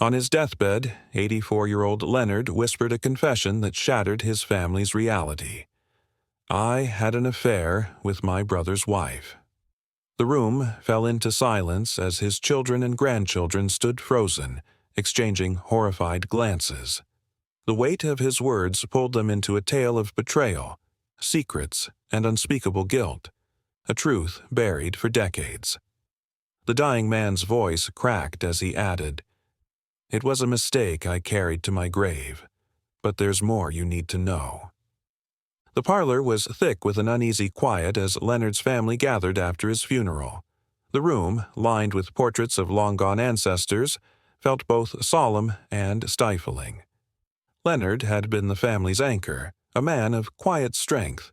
On his deathbed, 84-year-old Leonard whispered a confession that shattered his family's reality. I had an affair with my brother's wife. The room fell into silence as his children and grandchildren stood frozen, exchanging horrified glances. The weight of his words pulled them into a tale of betrayal, secrets, and unspeakable guilt, a truth buried for decades. The dying man's voice cracked as he added, "It was a mistake I carried to my grave, but there's more you need to know." The parlor was thick with an uneasy quiet as Leonard's family gathered after his funeral. The room, lined with portraits of long-gone ancestors, felt both solemn and stifling. Leonard had been the family's anchor, a man of quiet strength.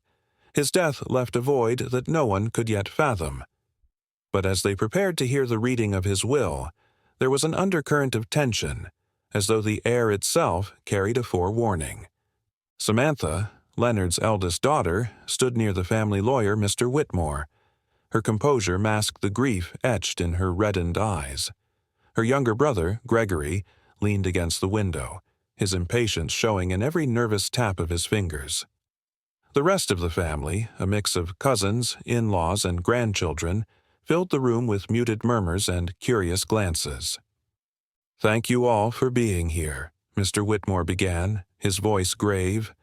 His death left a void that no one could yet fathom. But as they prepared to hear the reading of his will, there was an undercurrent of tension, as though the air itself carried a forewarning. Samantha, Leonard's eldest daughter, stood near the family lawyer, Mr. Whitmore. Her composure masked the grief etched in her reddened eyes. Her younger brother, Gregory, leaned against the window, his impatience showing in every nervous tap of his fingers. The rest of the family, a mix of cousins, in-laws, and grandchildren, filled the room with muted murmurs and curious glances. "Thank you all for being here," Mr. Whitmore began, his voice grave.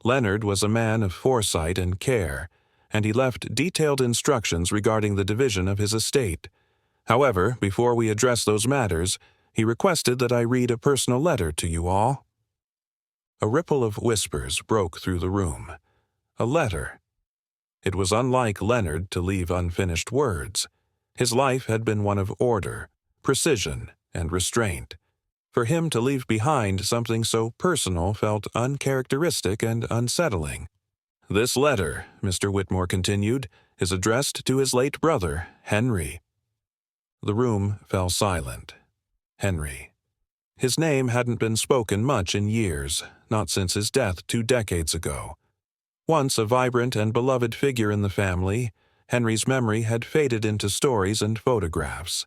Leonard was a man of foresight and care, and he left detailed instructions regarding the division of his estate. However, before we address those matters, he requested that I read a personal letter to you all. A ripple of whispers broke through the room. A letter. It was unlike Leonard to leave unfinished words. His life had been one of order, precision, and restraint. For him to leave behind something so personal felt uncharacteristic and unsettling. "This letter," Mr. Whitmore continued, "is addressed to his late brother, Henry." The room fell silent. Henry. His name hadn't been spoken much in years, not since his death 2 decades ago. Once a vibrant and beloved figure in the family, Henry's memory had faded into stories and photographs.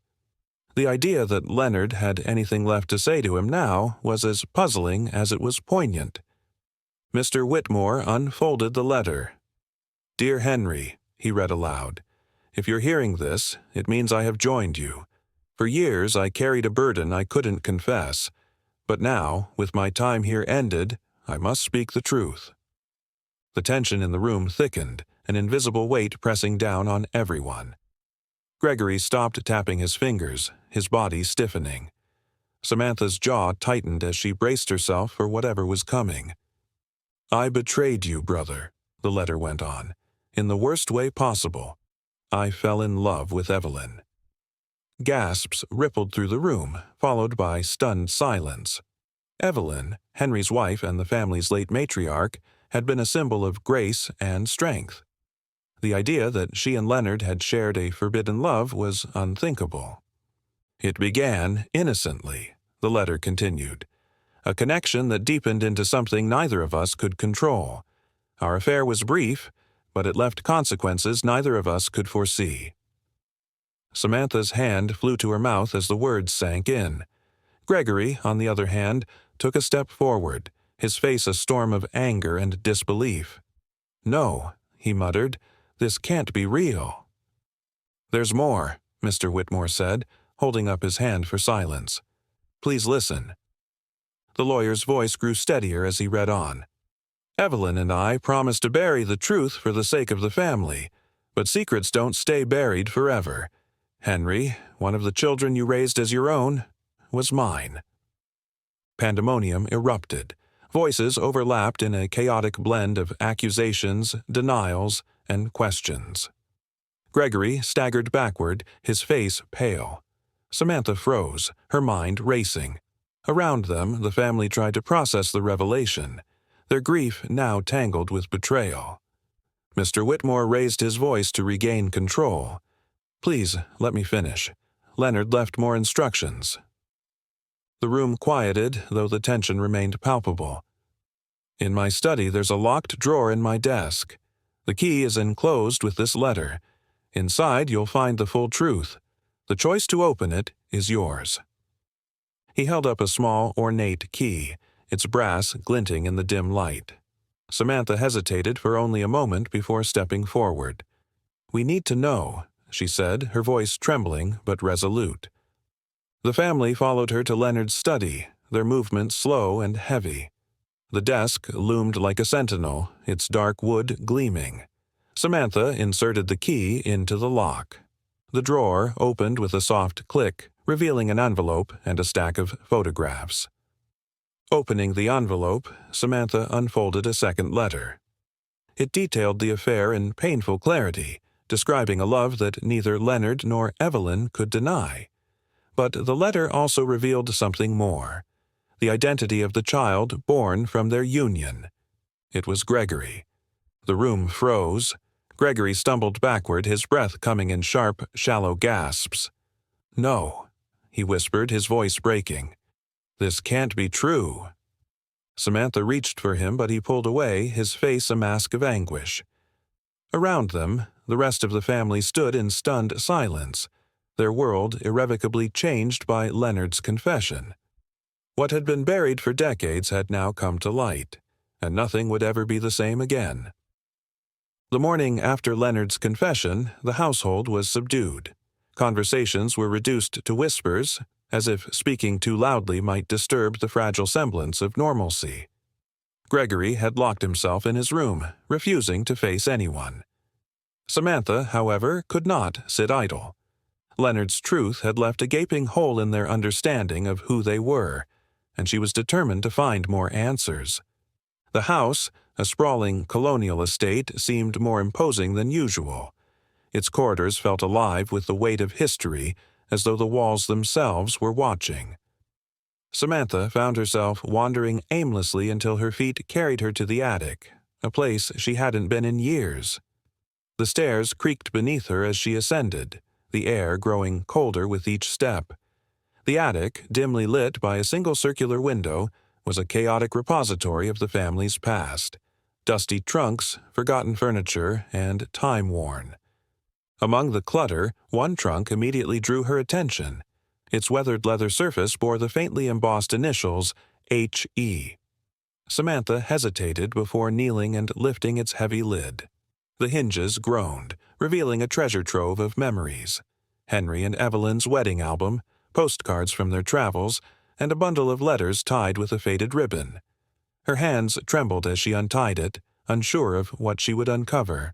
The idea that Leonard had anything left to say to him now was as puzzling as it was poignant. Mr. Whitmore unfolded the letter. "Dear Henry," he read aloud, "if you're hearing this, it means I have joined you. For years I carried a burden I couldn't confess, but now, with my time here ended, I must speak the truth." The tension in the room thickened, an invisible weight pressing down on everyone. Gregory stopped tapping his fingers, his body stiffening. Samantha's jaw tightened as she braced herself for whatever was coming. "I betrayed you, brother," the letter went on, "in the worst way possible. I fell in love with Evelyn." Gasps rippled through the room, followed by stunned silence. Evelyn, Henry's wife and the family's late matriarch, had been a symbol of grace and strength. The idea that she and Leonard had shared a forbidden love was unthinkable. "It began innocently," the letter continued, "a connection that deepened into something neither of us could control. Our affair was brief, but it left consequences neither of us could foresee." Samantha's hand flew to her mouth as the words sank in. Gregory, on the other hand, took a step forward, his face a storm of anger and disbelief. "No," he muttered, "this can't be real." "There's more," Mr. Whitmore said, holding up his hand for silence. "Please listen." The lawyer's voice grew steadier as he read on. "Evelyn and I promised to bury the truth for the sake of the family, but secrets don't stay buried forever. Henry, one of the children you raised as your own, was mine." Pandemonium erupted. Voices overlapped in a chaotic blend of accusations, denials, and questions. Gregory staggered backward, his face pale. Samantha froze, her mind racing. Around them, the family tried to process the revelation, their grief now tangled with betrayal. Mr. Whitmore raised his voice to regain control. "Please, let me finish. Leonard left more instructions." The room quieted, though the tension remained palpable. "In my study, there's a locked drawer in my desk. The key is enclosed with this letter. Inside, you'll find the full truth. The choice to open it is yours." He held up a small, ornate key, its brass glinting in the dim light. Samantha hesitated for only a moment before stepping forward. "We need to know," she said, her voice trembling but resolute. The family followed her to Leonard's study, their movements slow and heavy. The desk loomed like a sentinel, its dark wood gleaming. Samantha inserted the key into the lock. The drawer opened with a soft click, revealing an envelope and a stack of photographs. Opening the envelope, Samantha unfolded a second letter. It detailed the affair in painful clarity, describing a love that neither Leonard nor Evelyn could deny. But the letter also revealed something more: the identity of the child born from their union. It was Gregory. The room froze. Gregory stumbled backward, his breath coming in sharp, shallow gasps. "No," he whispered, his voice breaking. "This can't be true." Samantha reached for him, but he pulled away, his face a mask of anguish. Around them, the rest of the family stood in stunned silence, their world irrevocably changed by Leonard's confession. What had been buried for decades had now come to light, and nothing would ever be the same again. The morning after Leonard's confession, the household was subdued. Conversations were reduced to whispers, as if speaking too loudly might disturb the fragile semblance of normalcy. Gregory had locked himself in his room, refusing to face anyone. Samantha, however, could not sit idle. Leonard's truth had left a gaping hole in their understanding of who they were, and she was determined to find more answers. The house, a sprawling colonial estate, seemed more imposing than usual. Its corridors felt alive with the weight of history, as though the walls themselves were watching. Samantha found herself wandering aimlessly until her feet carried her to the attic, a place she hadn't been in years. The stairs creaked beneath her as she ascended, the air growing colder with each step. The attic, dimly lit by a single circular window, was a chaotic repository of the family's past: dusty trunks, forgotten furniture, and time-worn. Among the clutter, one trunk immediately drew her attention. Its weathered leather surface bore the faintly embossed initials H.E. Samantha hesitated before kneeling and lifting its heavy lid. The hinges groaned, revealing a treasure trove of memories: Henry and Evelyn's wedding album, postcards from their travels, and a bundle of letters tied with a faded ribbon. Her hands trembled as she untied it, unsure of what she would uncover.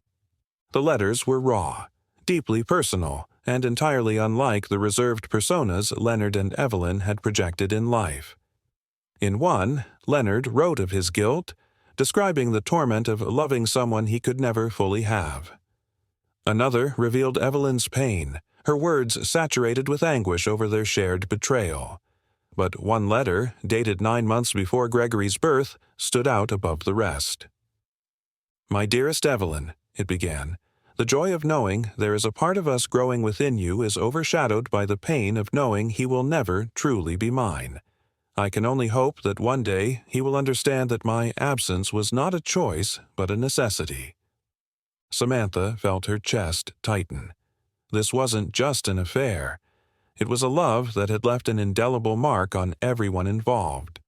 The letters were raw, deeply personal, and entirely unlike the reserved personas Leonard and Evelyn had projected in life. In one, Leonard wrote of his guilt, describing the torment of loving someone he could never fully have. Another revealed Evelyn's pain, her words saturated with anguish over their shared betrayal. But one letter, dated 9 months before Gregory's birth, stood out above the rest. "My dearest Evelyn," it began, "the joy of knowing there is a part of us growing within you is overshadowed by the pain of knowing he will never truly be mine. I can only hope that one day he will understand that my absence was not a choice, but a necessity." Samantha felt her chest tighten. This wasn't just an affair. It was a love that had left an indelible mark on everyone involved.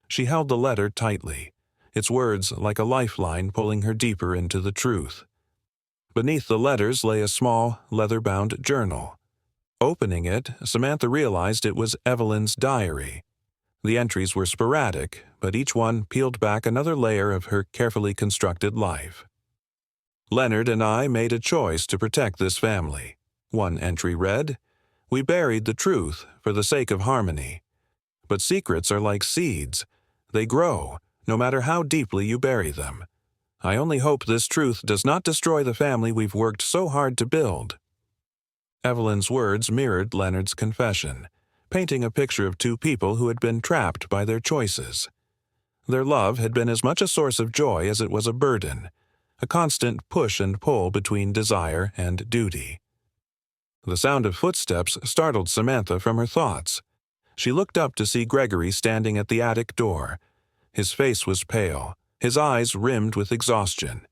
She held the letter tightly, its words like a lifeline pulling her deeper into the truth. Beneath the letters lay a small, leather-bound journal. Opening it, Samantha realized it was Evelyn's diary. The entries were sporadic, but each one peeled back another layer of her carefully constructed life. "Leonard and I made a choice to protect this family," one entry read. "We buried the truth for the sake of harmony. But secrets are like seeds. They grow, no matter how deeply you bury them. I only hope this truth does not destroy the family we've worked so hard to build." Evelyn's words mirrored Leonard's confession, painting a picture of two people who had been trapped by their choices. Their love had been as much a source of joy as it was a burden, a constant push and pull between desire and duty. The sound of footsteps startled Samantha from her thoughts. She looked up to see Gregory standing at the attic door. His face was pale, his eyes rimmed with exhaustion.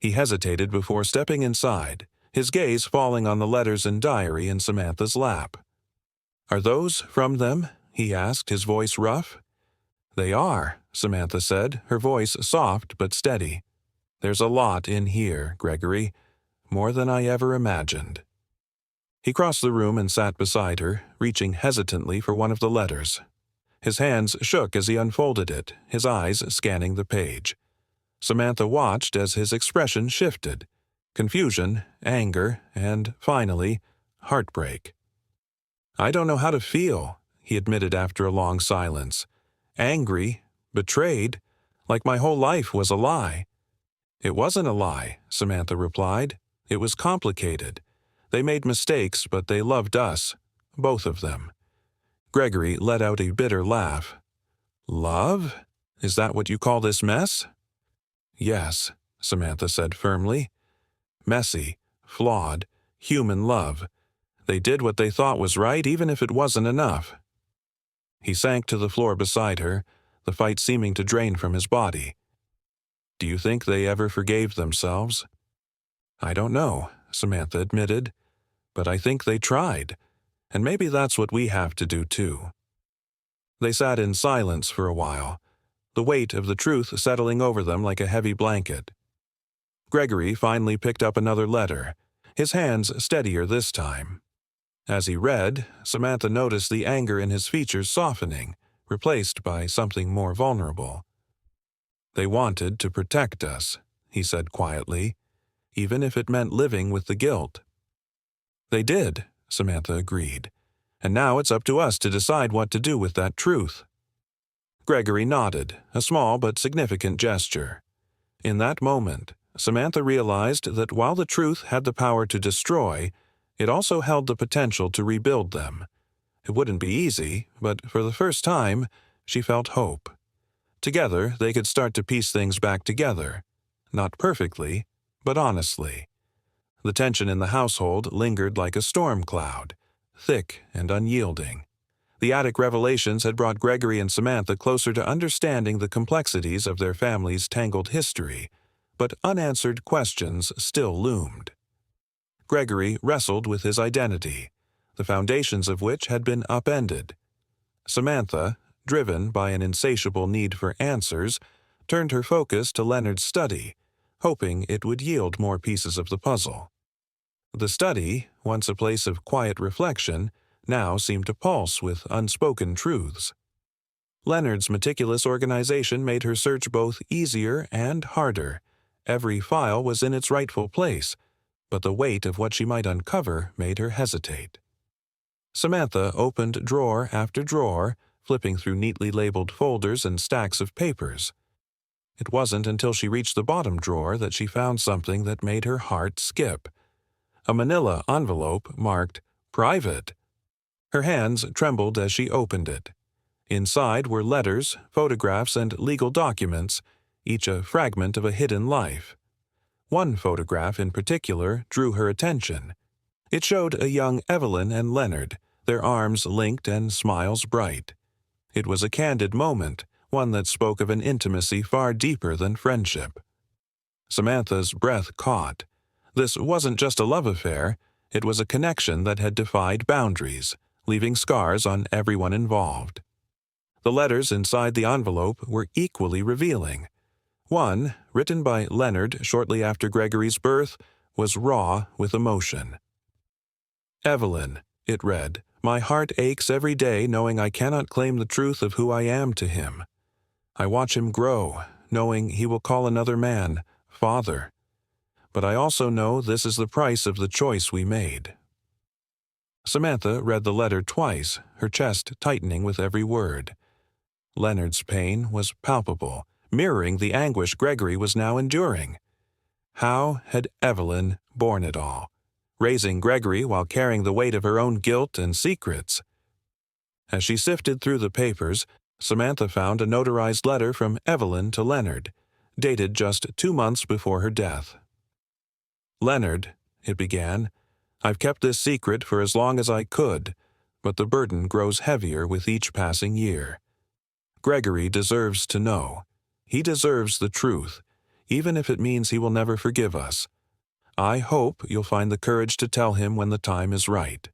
He hesitated before stepping inside, his gaze falling on the letters and diary in Samantha's lap. "Are those from them?" he asked, his voice rough. "They are," Samantha said, her voice soft but steady. "There's a lot in here, Gregory, more than I ever imagined." He crossed the room and sat beside her, reaching hesitantly for one of the letters. His hands shook as he unfolded it, his eyes scanning the page. Samantha watched as his expression shifted. Confusion, anger, and, finally, heartbreak. "I don't know how to feel," he admitted after a long silence. "Angry, betrayed, like my whole life was a lie." "It wasn't a lie," Samantha replied. "It was complicated. They made mistakes, but they loved us, both of them." Gregory let out a bitter laugh. "Love? Is that what you call this mess?" "Yes," Samantha said firmly. "Messy, flawed, human love. They did what they thought was right, even if it wasn't enough." He sank to the floor beside her, the fight seeming to drain from his body. "Do you think they ever forgave themselves?" "I don't know," Samantha admitted, "but I think they tried, and maybe that's what we have to do too." They sat in silence for a while, the weight of the truth settling over them like a heavy blanket. Gregory finally picked up another letter, his hands steadier this time. As he read, Samantha noticed the anger in his features softening, replaced by something more vulnerable. "They wanted to protect us," he said quietly, "even if it meant living with the guilt." "They did," Samantha agreed, "and now it's up to us to decide what to do with that truth." Gregory nodded, a small but significant gesture. In that moment, Samantha realized that while the truth had the power to destroy, it also held the potential to rebuild them. It wouldn't be easy, but for the first time, she felt hope. Together, they could start to piece things back together. Not perfectly, but honestly. The tension in the household lingered like a storm cloud, thick and unyielding. The attic revelations had brought Gregory and Samantha closer to understanding the complexities of their family's tangled history, but unanswered questions still loomed. Gregory wrestled with his identity, the foundations of which had been upended. Samantha, driven by an insatiable need for answers, turned her focus to Leonard's study, hoping it would yield more pieces of the puzzle. The study, once a place of quiet reflection, now seemed to pulse with unspoken truths. Leonard's meticulous organization made her search both easier and harder. Every file was in its rightful place, but the weight of what she might uncover made her hesitate. Samantha opened drawer after drawer, flipping through neatly labeled folders and stacks of papers. It wasn't until she reached the bottom drawer that she found something that made her heart skip. A manila envelope marked "Private." Her hands trembled as she opened it. Inside were letters, photographs, and legal documents, each a fragment of a hidden life. One photograph in particular drew her attention. It showed a young Evelyn and Leonard, their arms linked and smiles bright. It was a candid moment, one that spoke of an intimacy far deeper than friendship. Samantha's breath caught. This wasn't just a love affair, it was a connection that had defied boundaries, leaving scars on everyone involved. The letters inside the envelope were equally revealing. One, written by Leonard shortly after Gregory's birth, was raw with emotion. "Evelyn," it read, "my heart aches every day knowing I cannot claim the truth of who I am to him. I watch him grow, knowing he will call another man father. But I also know this is the price of the choice we made." Samantha read the letter twice, her chest tightening with every word. Leonard's pain was palpable, mirroring the anguish Gregory was now enduring. How had Evelyn borne it all, raising Gregory while carrying the weight of her own guilt and secrets? As she sifted through the papers, Samantha found a notarized letter from Evelyn to Leonard, dated just 2 months before her death. "Leonard," it began, "I've kept this secret for as long as I could, but the burden grows heavier with each passing year. Gregory deserves to know. He deserves the truth, even if it means he will never forgive us. I hope you'll find the courage to tell him when the time is right."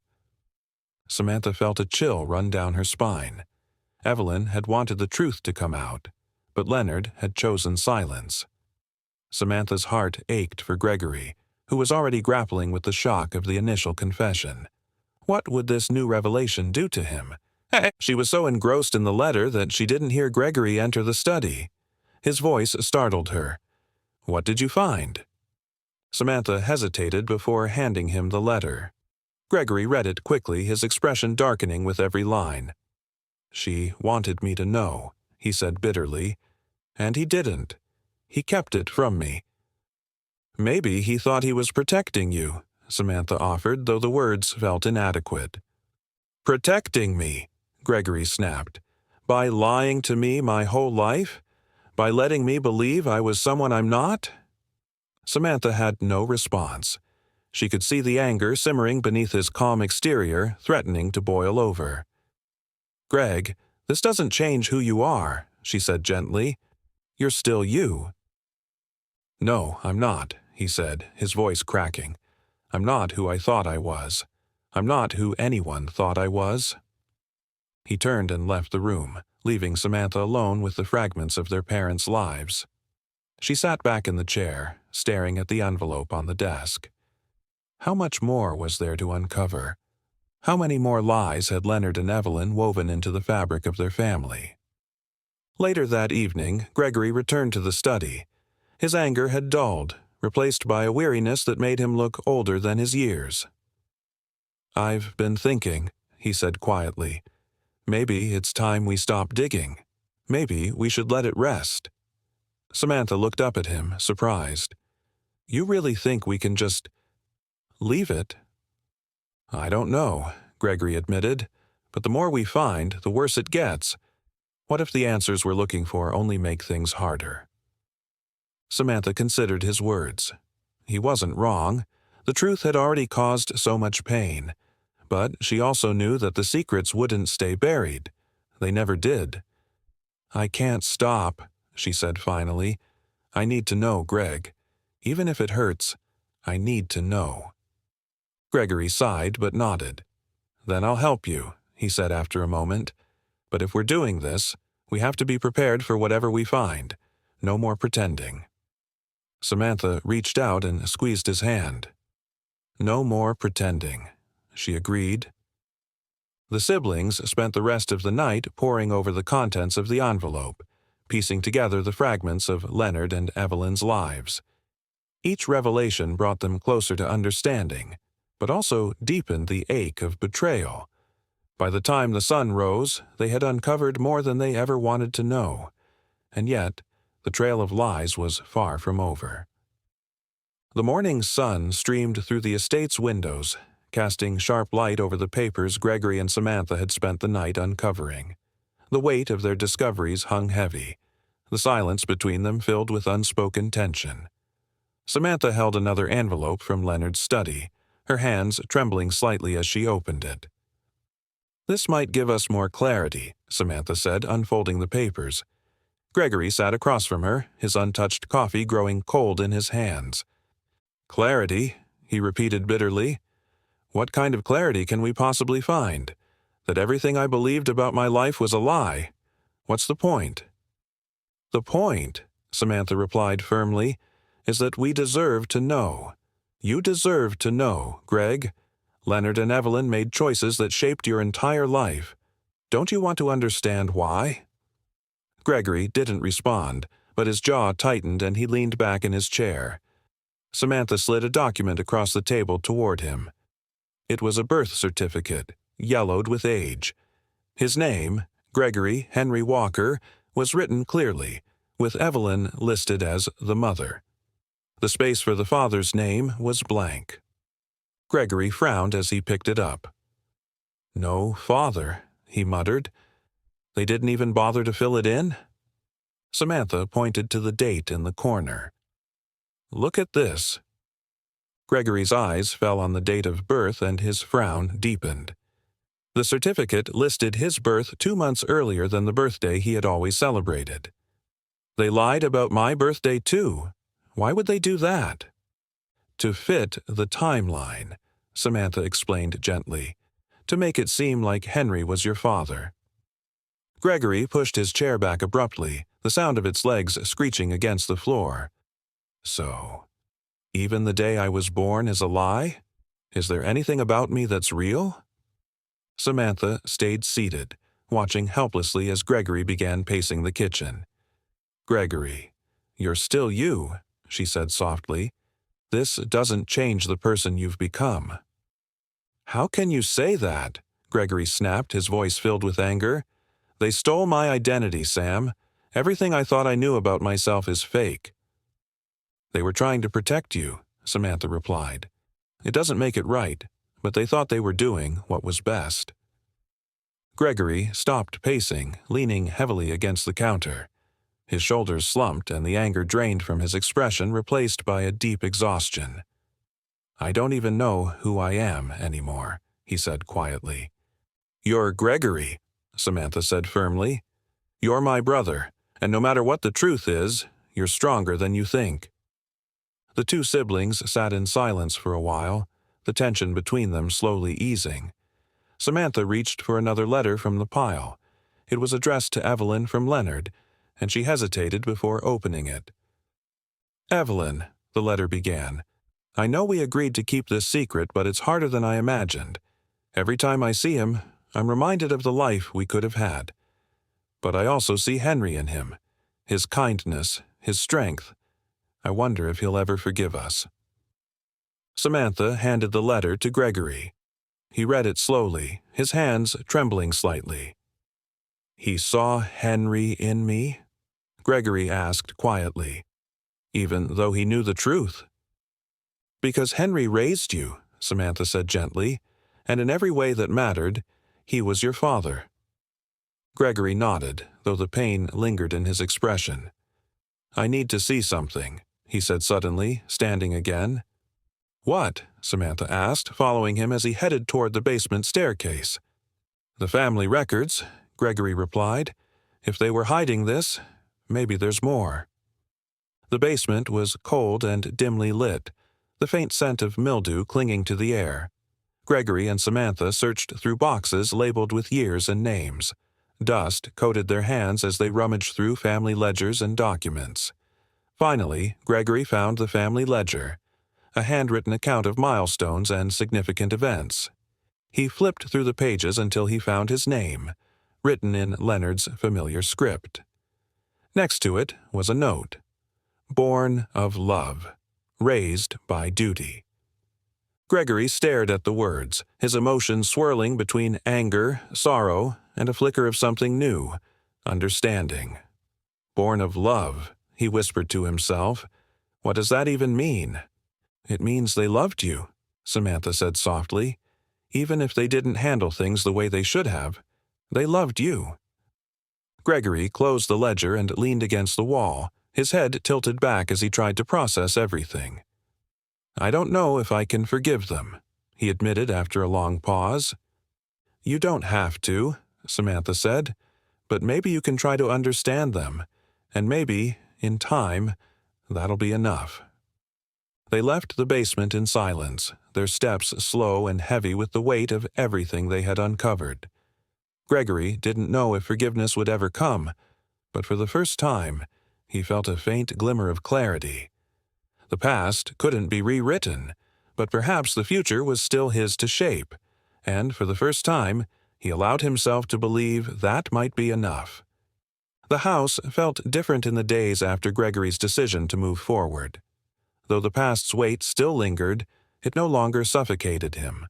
Samantha felt a chill run down her spine. Evelyn had wanted the truth to come out, but Leonard had chosen silence. Samantha's heart ached for Gregory, who was already grappling with the shock of the initial confession. What would this new revelation do to him? She was so engrossed in the letter that she didn't hear Gregory enter the study. His voice startled her. "What did you find?" Samantha hesitated before handing him the letter. Gregory read it quickly, his expression darkening with every line. "She wanted me to know," he said bitterly, "and he didn't. He kept it from me." "Maybe he thought he was protecting you," Samantha offered, though the words felt inadequate. "Protecting me," Gregory snapped. "By lying to me my whole life? By letting me believe I was someone I'm not?" Samantha had no response. She could see the anger simmering beneath his calm exterior, threatening to boil over. "Greg, this doesn't change who you are," she said gently. "You're still you." "No, I'm not," he said, his voice cracking. "I'm not who I thought I was. I'm not who anyone thought I was." He turned and left the room, leaving Samantha alone with the fragments of their parents' lives. She sat back in the chair, staring at the envelope on the desk. How much more was there to uncover? How many more lies had Leonard and Evelyn woven into the fabric of their family? Later that evening, Gregory returned to the study. His anger had dulled, replaced by a weariness that made him look older than his years. "I've been thinking," he said quietly. "Maybe it's time we stop digging. Maybe we should let it rest." Samantha looked up at him, surprised. "You really think we can just leave it?" "I don't know," Gregory admitted, "but the more we find, the worse it gets. What if the answers we're looking for only make things harder?" Samantha considered his words. He wasn't wrong. The truth had already caused so much pain. But she also knew that the secrets wouldn't stay buried. They never did. "I can't stop," she said finally. "I need to know, Greg. Even if it hurts, I need to know." Gregory sighed but nodded. "Then I'll help you," he said after a moment. "But if we're doing this, we have to be prepared for whatever we find. No more pretending." Samantha reached out and squeezed his hand. "No more pretending," she agreed. The siblings spent the rest of the night poring over the contents of the envelope, piecing together the fragments of Leonard and Evelyn's lives. Each revelation brought them closer to understanding, but also deepened the ache of betrayal. By the time the sun rose, they had uncovered more than they ever wanted to know, and yet the trail of lies was far from over. The morning sun streamed through the estate's windows, casting sharp light over the papers Gregory and Samantha had spent the night uncovering. The weight of their discoveries hung heavy, the silence between them filled with unspoken tension. Samantha held another envelope from Leonard's study, her hands trembling slightly as she opened it. "This might give us more clarity," Samantha said, unfolding the papers. Gregory sat across from her, his untouched coffee growing cold in his hands. "Clarity," he repeated bitterly. "What kind of clarity can we possibly find? That everything I believed about my life was a lie? What's the point?" "The point," Samantha replied firmly, "is that we deserve to know. You deserve to know, Greg. Leonard and Evelyn made choices that shaped your entire life. Don't you want to understand why?" Gregory didn't respond, but his jaw tightened and he leaned back in his chair. Samantha slid a document across the table toward him. It was a birth certificate, yellowed with age. His name, Gregory Henry Walker, was written clearly, with Evelyn listed as the mother. The space for the father's name was blank. Gregory frowned as he picked it up. "No father," he muttered. "They didn't even bother to fill it in?" Samantha pointed to the date in the corner. "Look at this." Gregory's eyes fell on the date of birth and his frown deepened. The certificate listed his birth 2 months earlier than the birthday he had always celebrated. "They lied about my birthday too. Why would they do that?" "To fit the timeline," Samantha explained gently. "To make it seem like Henry was your father." Gregory pushed his chair back abruptly, the sound of its legs screeching against the floor. So, even the day I was born is a lie? Is there anything about me that's real? Samantha stayed seated, watching helplessly as Gregory began pacing the kitchen. Gregory, you're still you, she said softly. This doesn't change the person you've become. How can you say that? Gregory snapped, his voice filled with anger. They stole my identity, Sam. Everything I thought I knew about myself is fake. They were trying to protect you, Samantha replied. It doesn't make it right, but they thought they were doing what was best. Gregory stopped pacing, leaning heavily against the counter. His shoulders slumped and the anger drained from his expression, replaced by a deep exhaustion. I don't even know who I am anymore, he said quietly. You're Gregory, Samantha said firmly. You're my brother, and no matter what the truth is, you're stronger than you think. The two siblings sat in silence for a while, the tension between them slowly easing. Samantha reached for another letter from the pile. It was addressed to Evelyn from Leonard, and she hesitated before opening it. Evelyn, the letter began, I know we agreed to keep this secret, but it's harder than I imagined. Every time I see him, I'm reminded of the life we could have had. But I also see Henry in him, his kindness, his strength. I wonder if he'll ever forgive us. Samantha handed the letter to Gregory. He read it slowly, his hands trembling slightly. He saw Henry in me? Gregory asked quietly, even though he knew the truth. Because Henry raised you, Samantha said gently, and in every way that mattered, he was your father. Gregory nodded, though the pain lingered in his expression. I need to see something, he said suddenly, standing again. What? Samantha asked, following him as he headed toward the basement staircase. The family records, Gregory replied. If they were hiding this, maybe there's more. The basement was cold and dimly lit, the faint scent of mildew clinging to the air. Gregory and Samantha searched through boxes labeled with years and names. Dust coated their hands as they rummaged through family ledgers and documents. Finally, Gregory found the family ledger, a handwritten account of milestones and significant events. He flipped through the pages until he found his name, written in Leonard's familiar script. Next to it was a note. Born of love, raised by duty. Gregory stared at the words, his emotions swirling between anger, sorrow, and a flicker of something new, understanding. Born of love, he whispered to himself. What does that even mean? It means they loved you, Samantha said softly. Even if they didn't handle things the way they should have, they loved you. Gregory closed the ledger and leaned against the wall, his head tilted back as he tried to process everything. I don't know if I can forgive them, he admitted after a long pause. You don't have to, Samantha said, but maybe you can try to understand them, and maybe, in time, that'll be enough. They left the basement in silence, their steps slow and heavy with the weight of everything they had uncovered. Gregory didn't know if forgiveness would ever come, but for the first time, he felt a faint glimmer of clarity. The past couldn't be rewritten, but perhaps the future was still his to shape, and for the first time, he allowed himself to believe that might be enough. The house felt different in the days after Gregory's decision to move forward. Though the past's weight still lingered, it no longer suffocated him.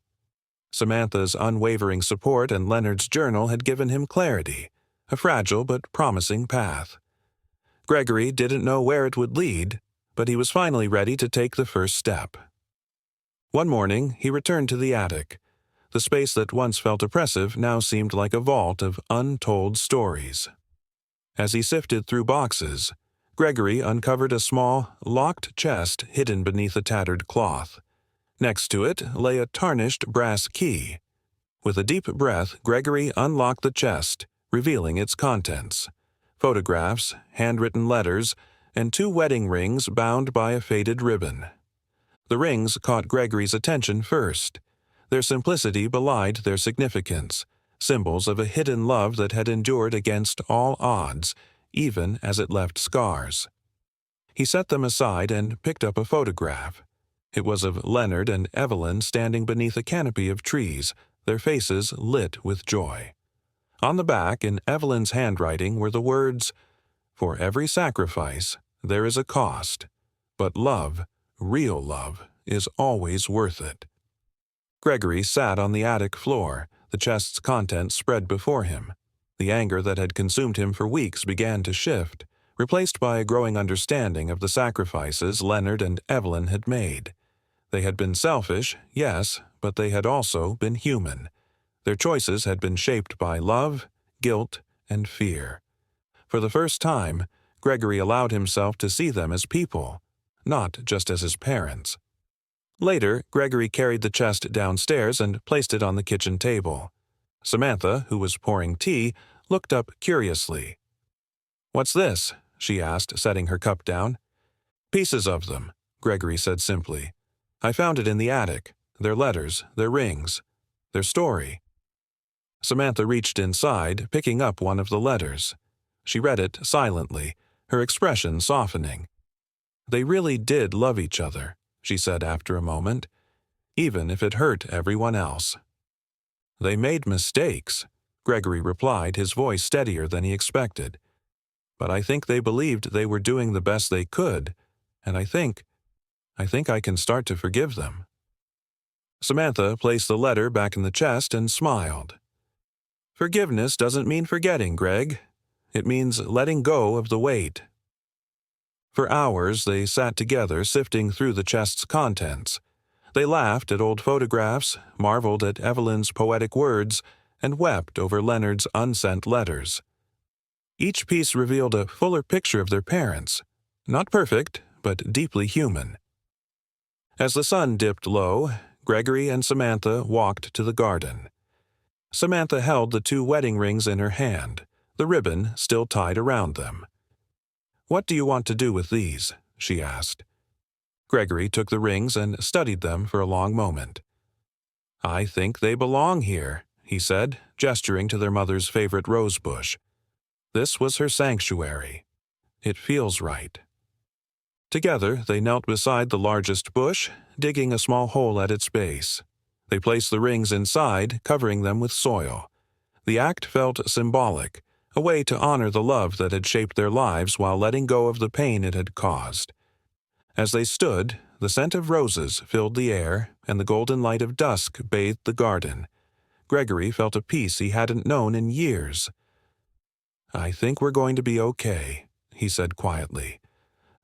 Samantha's unwavering support and Leonard's journal had given him clarity, a fragile but promising path. Gregory didn't know where it would lead, but he was finally ready to take the first step. One morning, he returned to the attic. The space that once felt oppressive now seemed like a vault of untold stories. As he sifted through boxes, Gregory uncovered a small, locked chest hidden beneath a tattered cloth. Next to it lay a tarnished brass key. With a deep breath, Gregory unlocked the chest, revealing its contents. Photographs, handwritten letters, and 2 wedding rings bound by a faded ribbon. The rings caught Gregory's attention first. Their simplicity belied their significance, symbols of a hidden love that had endured against all odds, even as it left scars. He set them aside and picked up a photograph. It was of Leonard and Evelyn standing beneath a canopy of trees, their faces lit with joy. On the back, in Evelyn's handwriting, were the words, "For every sacrifice, there is a cost, but love, real love, is always worth it." Gregory sat on the attic floor, the chest's contents spread before him. The anger that had consumed him for weeks began to shift, replaced by a growing understanding of the sacrifices Leonard and Evelyn had made. They had been selfish, yes, but they had also been human. Their choices had been shaped by love, guilt, and fear. For the first time, Gregory allowed himself to see them as people, not just as his parents. Later, Gregory carried the chest downstairs and placed it on the kitchen table. Samantha, who was pouring tea, looked up curiously. "What's this?" she asked, setting her cup down. "Pieces of them," Gregory said simply. "I found it in the attic. Their letters, their rings, their story." Samantha reached inside, picking up one of the letters. She read it silently, her expression softening. "They really did love each other," she said after a moment, "even if it hurt everyone else." "They made mistakes," Gregory replied, his voice steadier than he expected. "But I think they believed they were doing the best they could, and I think I can start to forgive them." Samantha placed the letter back in the chest and smiled. "Forgiveness doesn't mean forgetting, Greg. It means letting go of the weight." For hours they sat together, sifting through the chest's contents. They laughed at old photographs, marveled at Evelyn's poetic words, and wept over Leonard's unsent letters. Each piece revealed a fuller picture of their parents, not perfect, but deeply human. As the sun dipped low, Gregory and Samantha walked to the garden. Samantha held the 2 wedding rings in her hand, the ribbon still tied around them. "What do you want to do with these?" she asked. Gregory took the rings and studied them for a long moment. "I think they belong here," he said, gesturing to their mother's favorite rose bush. "This was her sanctuary. It feels right." Together, they knelt beside the largest bush, digging a small hole at its base. They placed the rings inside, covering them with soil. The act felt symbolic, a way to honor the love that had shaped their lives while letting go of the pain it had caused. As they stood, the scent of roses filled the air, and the golden light of dusk bathed the garden. Gregory felt a peace he hadn't known in years. "I think we're going to be okay," he said quietly.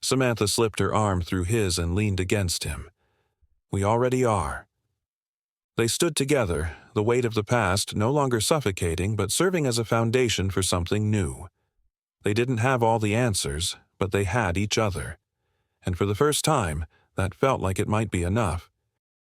Samantha slipped her arm through his and leaned against him. "We already are." They stood together, the weight of the past no longer suffocating but serving as a foundation for something new. They didn't have all the answers, but they had each other. And for the first time, that felt like it might be enough.